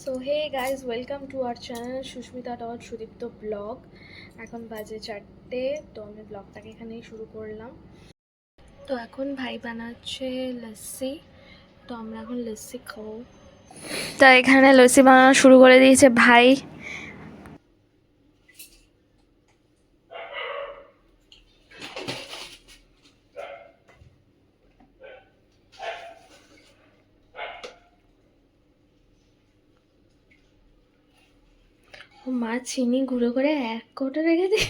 So hey guys, welcome to our channel Susmita dot Sudipta blog. এখন বাজে 4টে, তো আমি ব্লগটাকে এখানেই শুরু করলাম। তো এখন ভাই বানাচ্ছে লস্যি, তো আমরা এখন লস্যি খাবো। তো এখানে লস্যি বানানো শুরু করে দিয়েছে ভাই। ও মা চিনি গুঁড়ো করে 1 কৌটো রেখে দিই।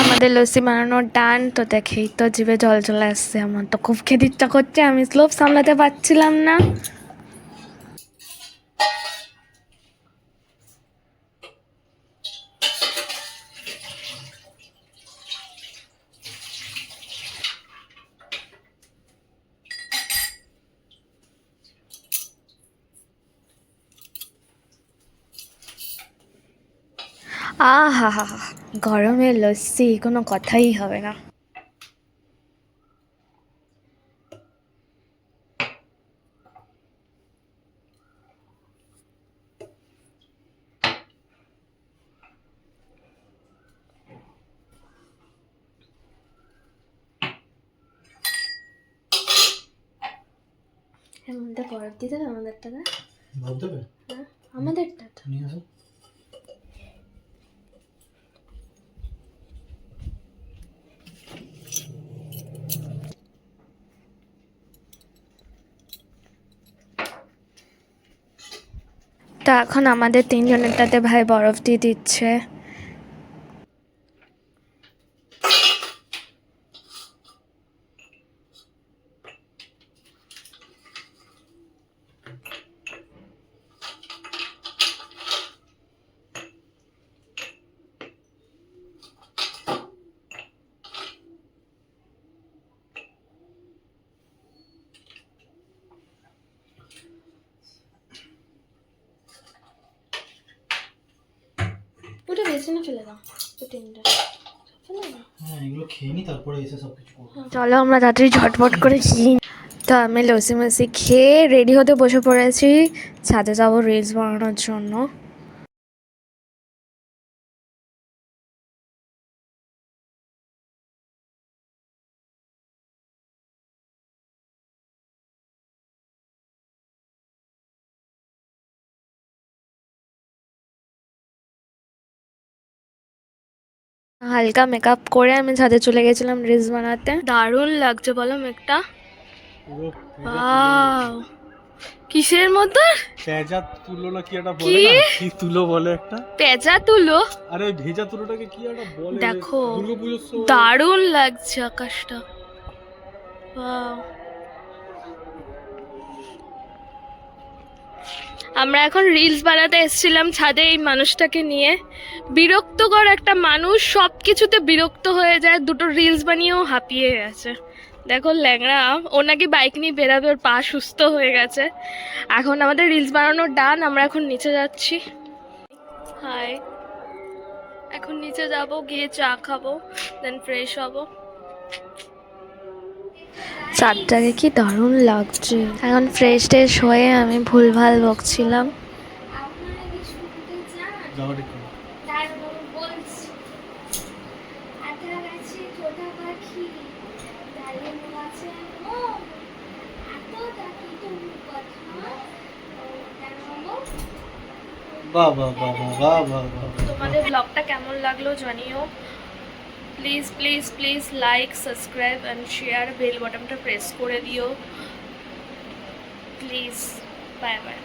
আমাদের লস্যি বানানোর ডান। তো দেখেই তো জিভে জল চলে আসছে, আমার তো খুব খেতে ইচ্ছা করছে, আমি স্লোভ সামলাতে পারছিলাম না। আহা হা হা, গরমের লস্যি কোনো কথাই হবে না। এর মধ্যে বরফ দিতে হবে আমাদেরটাকে। বরফ দেবে? হ্যাঁ, আমাদেরটা তো নিয়ে আসো। তো এখন আমাদের তিনজনেরটাতে ভাই বরফ দিয়ে দিচ্ছে। ওটা বেশি না, ফেলে দাও। তো তিনটা হ্যাঁ, এগুলো খেয়ে নি, তারপরে এসে সবকিছু করবো। চলো আমরা তাড়াতাড়ি ঝটপট করে খেয়ে নিই। তো আমি লস্যি মসি খেয়ে রেডি হতে বসে পড়েছি, ছাদে যাবো রিলস বানানোর জন্য। হালকা মেকআপ করে আমি ছাদে চলে গেছিলাম রিলস বানাতে। দারুণ লাগছে বলো মেকটা। ওয়াও, কিসের মধ্যে পেঁজা তুলো না কি একটা বলে না, কি তুলো বলে একটা, পেঁচা তুলো। আরে ওই ভেজা তুলোটাকে কি একটা বলে, দেখো দুর্গাপুজোর সময়। দারুণ লাগছে আকাশটা। ওয়াও। আমরা এখন রিলস বানাতে এসেছিলাম ছাদে এই মানুষটাকে নিয়ে। বিরক্তকর একটা মানুষ, সব কিছুতে বিরক্ত হয়ে যায়, দুটো রিলস বানিয়েও হাঁপিয়ে গেছে। দেখো ল্যাংড়া, ও নাকি বাইক নিয়ে বেরাবে, ওর পা সুস্থ হয়ে গেছে। এখন আমাদের রিলস বানানোর ডান, আমরা এখন নিচে যাচ্ছি। হাই, এখন নিচে যাব, গিয়ে চা খাবো, দেন ফ্রেশ হব। চারটাকে কি দারুণ লাগছে। এখন ফ্রেশ ট্রেশ হয়ে আমি ভুলভাল বকছিলাম। বাহ বাহ বাহ বাহ বাহ বাহ। তোমাদের ব্লগটা কেমন লাগলো জানিও। Please please please like, subscribe and share, bell বাটনটা প্রেস করে দিও প্লিজ। Bye bye.